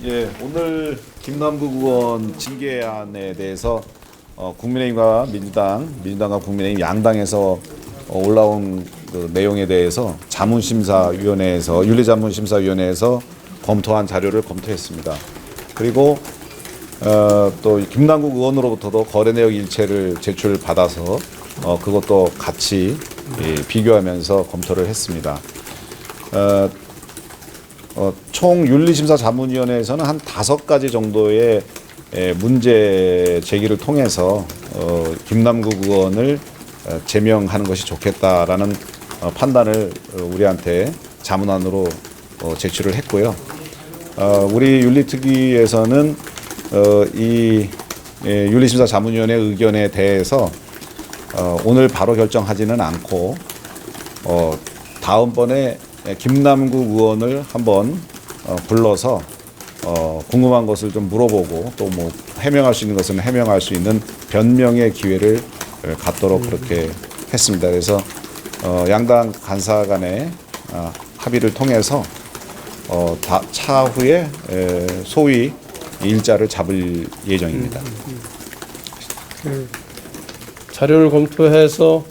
예, 오늘 김남국 의원 징계안에 대해서 국민의힘과 민주당과 국민의힘 양당에서 올라온 그 내용에 대해서 자문심사위원회에서 윤리자문심사위원회에서 검토한 자료를 검토했습니다. 그리고 또 김남국 의원으로부터도 거래 내역 일체를 제출받아서 그것도 같이 비교하면서 검토를 했습니다. 총 윤리심사 자문위원회에서는 한 5가지 정도의 문제 제기를 통해서 김남국 의원을 제명하는 것이 좋겠다라는 판단을 우리한테 자문안으로 제출을 했고요. 우리 윤리특위에서는 이 윤리심사 자문위원회 의견에 대해서 오늘 바로 결정하지는 않고 다음번에 김남국 의원을 한번 불러서 궁금한 것을 좀 물어보고 또 뭐 해명할 수 있는 것은 해명할 수 있는 변명의 기회를 갖도록 그렇게 했습니다. 그래서 양당 간사 간의 합의를 통해서 차후에 소위 일자를 잡을 예정입니다. 자료를 검토해서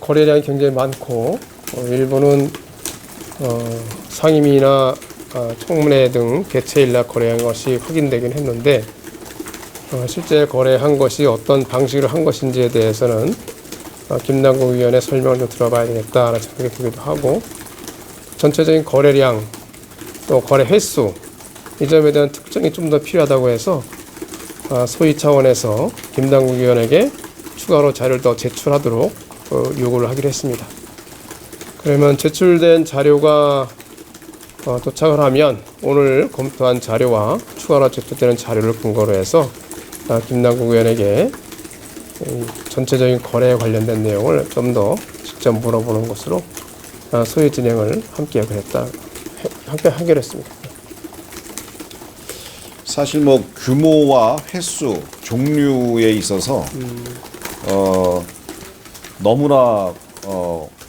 거래량이 굉장히 많고 일부는 상임위나 청문회 등 개최일날 거래한 것이 확인되긴 했는데 실제 거래한 것이 어떤 방식으로 한 것인지에 대해서는 김남국 의원의 설명을 좀 들어봐야 되겠다라는 생각이 들기도 하고 전체적인 거래량 또 거래 횟수 이 점에 대한 특정이 좀 더 필요하다고 해서 소위 차원에서 김남국 의원에게 추가로 자료를 더 제출하도록 요구를 하기로 했습니다. 그러면 제출된 자료가 도착을 하면 오늘 검토한 자료와 추가로 제출되는 자료를 근거로 해서 김남국 의원에게 전체적인 거래에 관련된 내용을 좀 더 직접 물어보는 것으로 소위 진행을 함께 하기로 했습니다. 사실 뭐 규모와 횟수, 종류에 있어서 너무나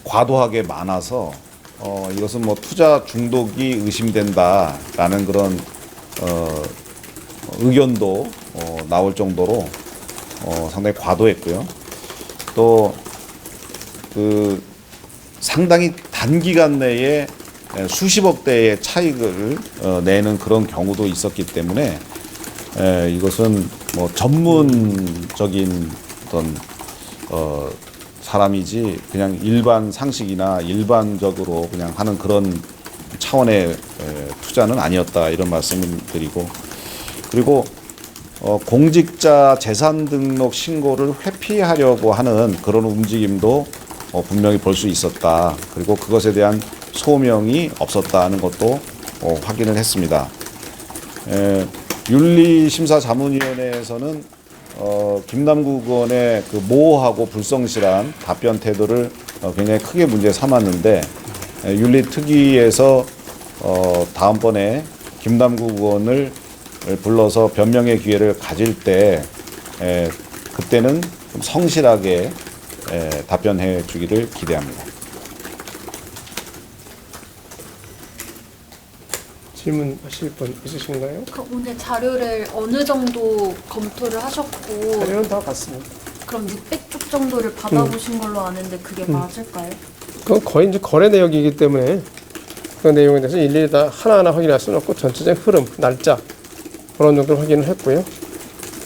과도하게 많아서 이것은 뭐 투자 중독이 의심된다라는 그런 의견도 나올 정도로 상당히 과도했고요. 또 그 상당히 단기간 내에 수십억 대의 차익을 내는 그런 경우도 있었기 때문에 이것은 뭐 전문적인 어떤 사람이지 그냥 일반 상식이나 일반적으로 그냥 하는 그런 차원의 투자는 아니었다 이런 말씀을 드리고 그리고 공직자 재산 등록 신고를 회피하려고 하는 그런 움직임도 분명히 볼 수 있었다. 그리고 그것에 대한 소명이 없었다는 것도 확인을 했습니다. 윤리심사자문위원회에서는 김남국 의원의 그 모호하고 불성실한 답변 태도를 굉장히 크게 문제 삼았는데 윤리특위에서 다음번에 김남국 의원을 불러서 변명의 기회를 가질 때 그때는 좀 성실하게 답변해 주기를 기대합니다. 질문하실 분 있으신가요? 오늘 자료를 어느 정도 검토를 하셨고 자료는 다 같습니다. 그럼 600쪽 정도를 받아보신 걸로 아는데 그게 맞을까요? 그건 거의 이제 거래 내역이기 때문에 그 내용에 대해서 일일이 다 하나하나 확인할 수는 없고 전체적인 흐름, 날짜 그런 정도를 확인을 했고요.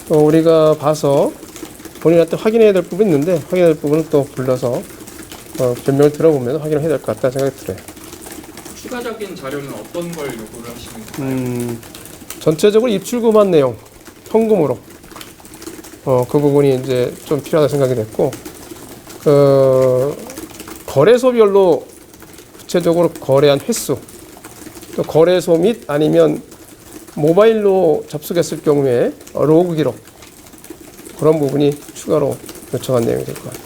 또 우리가 봐서 본인한테 확인해야 될 부분이 있는데 확인해야 될 부분은 또 불러서 변명을 들어보면서 확인을 해야 될 것 같다는 생각이 들어요. 추가적인 자료는 어떤 걸 요구를 하시는 건가요? 전체적으로 입출금한 내용, 현금으로 그 부분이 이제 좀 필요하다 생각이 됐고 거래소별로 구체적으로 거래한 횟수, 또 거래소 및 아니면 모바일로 접속했을 경우에 로그 기록 그런 부분이 추가로 요청한 내용이 될 것 같아요.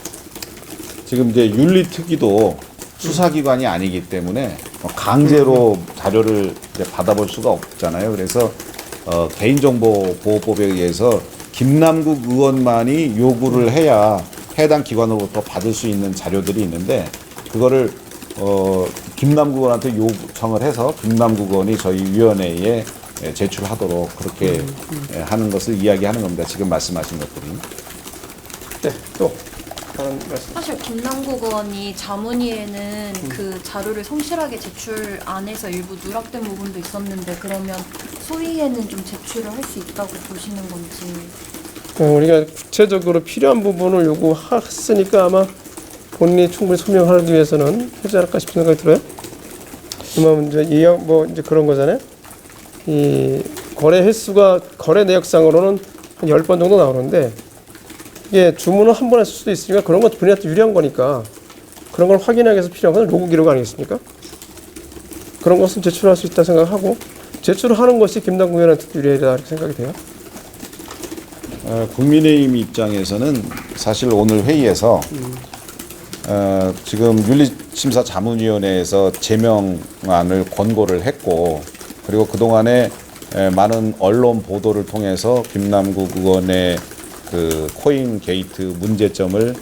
지금 이제 윤리특위도 수사기관이 아니기 때문에 강제로 자료를 이제 받아볼 수가 없잖아요. 그래서 개인정보보호법에 의해서 김남국 의원만이 요구를 해야 해당 기관으로부터 받을 수 있는 자료들이 있는데 그거를 김남국 의원한테 요청을 해서 김남국 의원이 저희 위원회에 제출하도록 그렇게 하는 것을 이야기하는 겁니다. 지금 말씀하신 것들이. 네, 또 다른 말씀. 사실 김남국 의원이 자문위에는 그 자료를 성실하게 제출 안 해서 일부 누락된 부분도 있었는데 그러면 소위에는 좀 제출을 할 수 있다고 보시는 건지. 우리가 구체적으로 필요한 부분을 요구했으니까 아마 본인이 충분히 소명하기 위해서는 하지 않을까 싶은 생각이 들어요. 그러면 이제 이제 그런 거잖아요. 이 거래 횟수가 거래 내역상으로는 한 10번 정도 나오는데 이게 주문을 한 번 했을 수도 있으니까 그런 것도 본인한테 유리한 거니까 그런 걸 확인하기 위해서 필요한 건 로그 기록 아니겠습니까? 그런 것은 제출할 수 있다 생각하고 제출하는 것이 김남국 의원한테도 유리하다 이렇게 생각이 돼요. 국민의힘 입장에서는 사실 오늘 회의에서 지금 윤리심사자문위원회에서 제명안을 권고를 했고 그리고 그동안에 많은 언론 보도를 통해서 김남국 의원의 그 코인 게이트 문제점을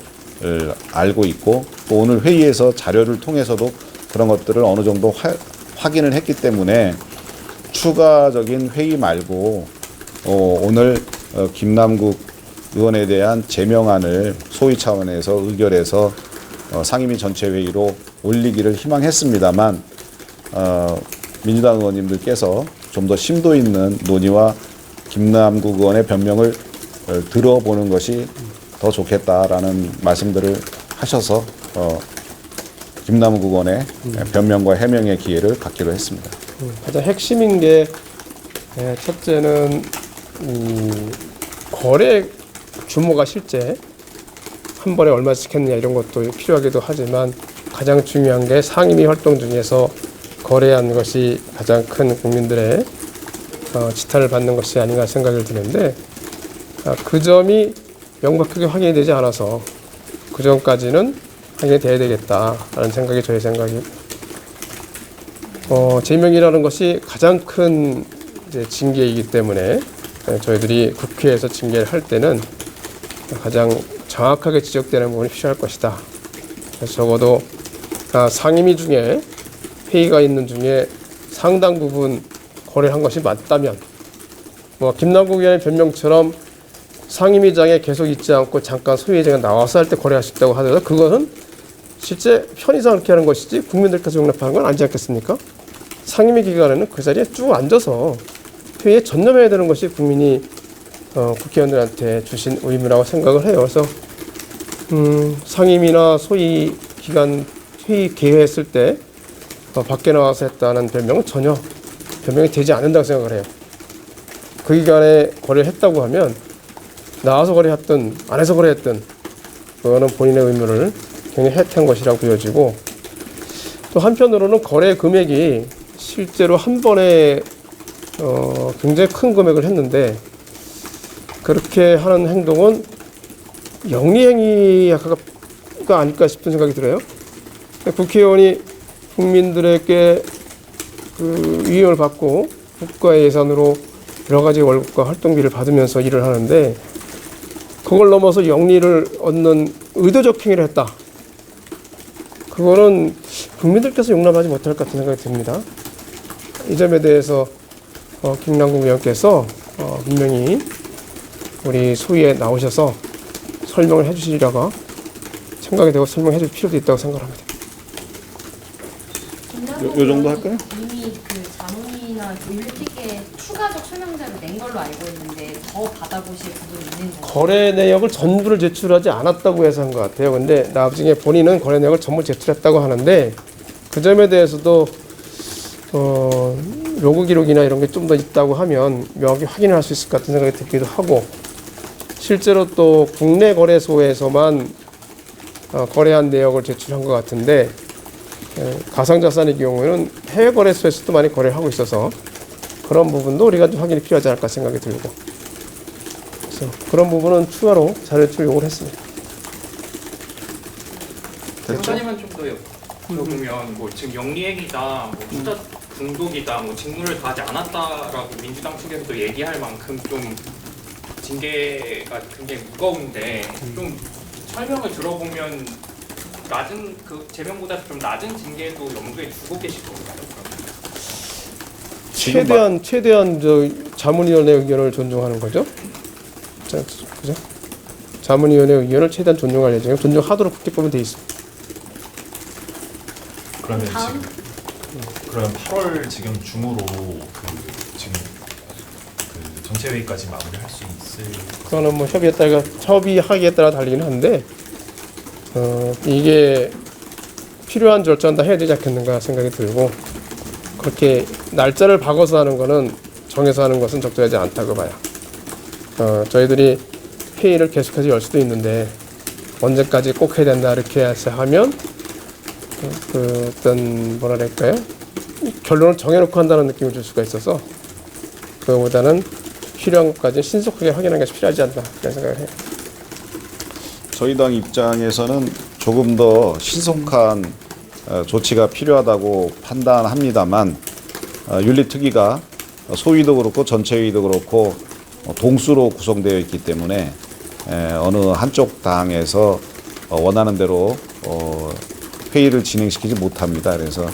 알고 있고 또 오늘 회의에서 자료를 통해서도 그런 것들을 어느 정도 확인을 했기 때문에 추가적인 회의 말고 오늘 김남국 의원에 대한 제명안을 소위 차원에서 의결해서 상임위 전체회의로 올리기를 희망했습니다만 민주당 의원님들께서 좀 더 심도 있는 논의와 김남국 의원의 변명을 들어보는 것이 더 좋겠다라는 말씀들을 하셔서 김남국 의원의 변명과 해명의 기회를 갖기로 했습니다. 가장 핵심인 게 첫째는 거래 규모가 실제 한 번에 얼마씩 했느냐 이런 것도 필요하기도 하지만 가장 중요한 게 상임위 활동 중에서 거래한 것이 가장 큰 국민들의 지탄을 받는 것이 아닌가 생각을 드는데 그 점이 명백하게 확인이 되지 않아서 그 점까지는 확인이 돼야 되겠다라는 생각이 저의 생각이에요. 제명이라는 것이 가장 큰 이제 징계이기 때문에 저희들이 국회에서 징계를 할 때는 가장 정확하게 지적되는 부분이 필요할 것이다. 그래서 적어도 상임위 중에 회의가 있는 중에 상당 부분 거래한 것이 맞다면 김남국 의원의 변명처럼 상임위장에 계속 있지 않고 잠깐 소위회장에 나와서 할 때 거래할 수 있다고 하더라도 그것은 실제 편의상 그렇게 하는 것이지 국민들께서 용납하는 건 아니지 않겠습니까? 상임위 기간에는 그 자리에 쭉 앉아서 회의에 전념해야 되는 것이 국민이 국회의원들한테 주신 의무라고 생각을 해요. 그래서 상임위나 소위 기간 회의 개회했을 때 밖에 나와서 했다는 변명은 전혀 변명이 되지 않는다고 생각을 해요. 그 기간에 거래를 했다고 하면 나와서 거래했든 안에서 거래했든 그거는 본인의 의무를 굉장히 해태한 것이라고 보여지고 또 한편으로는 거래 금액이 실제로 한 번에 굉장히 큰 금액을 했는데 그렇게 하는 행동은 영리행위가 아닐까 싶은 생각이 들어요. 국회의원이 국민들에게 그 위임을 받고 국가의 예산으로 여러 가지 월급과 활동비를 받으면서 일을 하는데 그걸 넘어서 영리를 얻는 의도적 행위를 했다. 그거는 국민들께서 용납하지 못할 것 같은 생각이 듭니다. 이 점에 대해서 김남국 의원께서 분명히 우리 소위에 나오셔서 설명을 해주시리라가 생각이 되고 설명해 줄 필요도 있다고 생각합니다. 요 정도 할까요? 이미 그 자문이나 윤리특위에 추가적 설명자를 낸 걸로 알고 있는데 더 받아보실 부분이 있는 건가요? 거래 내역을 전부를 제출하지 않았다고 해서 한 것 같아요. 근데 나중에 본인은 거래 내역을 전부 제출했다고 하는데 그 점에 대해서도 로그 기록이나 이런 게 좀 더 있다고 하면 명확히 확인할 수 있을 것 같은 생각이 들기도 하고 실제로 또 국내 거래소에서만 거래한 내역을 제출한 것 같은데 가상자산의 경우에는 해외 거래소에서도 많이 거래를 하고 있어서 그런 부분도 우리가 좀 확인이 필요하지 않을까 생각이 들고 그래서 그런 부분은 추가로 자료를 요구를 했습니다. 변호사님은 좀 더 여쭤보면 뭐 지금 영리행위다, 뭐 투자 중독이다, 뭐 직무를 다하지 않았다라고 민주당 측에서도 얘기할 만큼 좀 징계가 굉장히 무거운데 좀 설명을 들어보면 낮은 그 제명보다 좀 낮은 징계도 염두에 두고 계실 건가요? 최대한 저 자문위원회 의견을 존중하는 거죠. 자, 그죠? 자문위원회 의견을 최대한 존중할 예정이에요. 존중하도록 국회법에 돼 있습니다. 그러면 다음. 지금 그럼 8월 지금 중으로 지금 전체 회의까지 마무리할 수 있을 그거는 뭐 협의하기에 따라 달리긴 한데 이게 필요한 절차는 다 해야 되지 않겠는가 생각이 들고 그렇게 날짜를 박아서 하는 거는 정해서 하는 것은 적절하지 않다고 봐요. 저희들이 회의를 계속해서 열 수도 있는데 언제까지 꼭 해야 된다 이렇게 해서 하면 그 어떤 뭐라 그럴까요? 결론을 정해놓고 한다는 느낌을 줄 수가 있어서 그거보다는 필요한 것까지 신속하게 확인하는 것이 필요하지 않나 그런 생각을 해요. 저희 당 입장에서는 조금 더 신속한 조치가 필요하다고 판단합니다만 윤리특위가 소위도 그렇고 전체회의도 그렇고 동수로 구성되어 있기 때문에 어느 한쪽 당에서 원하는 대로 회의를 진행시키지 못합니다. 그래서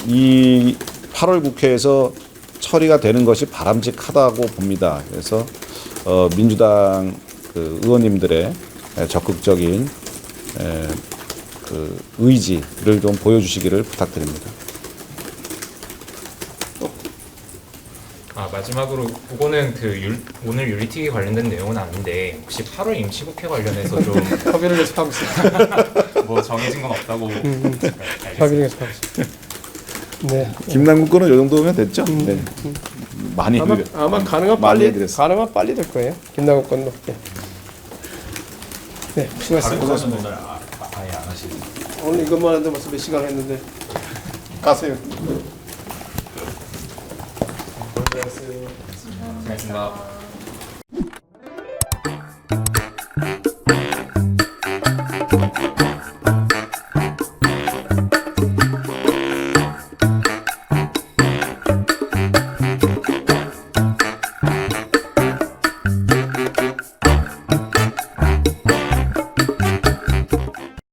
이 8월 국회에서 처리가 되는 것이 바람직하다고 봅니다. 그래서 민주당 그 의원님들의 적극적인 그 의지를 좀 보여주시기를 부탁드립니다. 마지막으로 그거는 오늘 윤리특위 관련된 내용은 아닌데 혹시 8월 임시국회 관련해서 좀 협의를 계속하고 있습니다. 뭐 정해진 건 없다고 협의를 계속하고 있습니다. 네. 김남국 거는 이 정도면 됐죠? 네. 많이 아마 가능한 많이 해드렸어요. 빨리 될 거예요. 김남국 건도. 네. 네, 다른 수고하셨습니다. 것은 오늘 아예 안 하시는 오늘 이것만 하는데 벌써 몇 시간 했는데 가세요. 고맙습니다.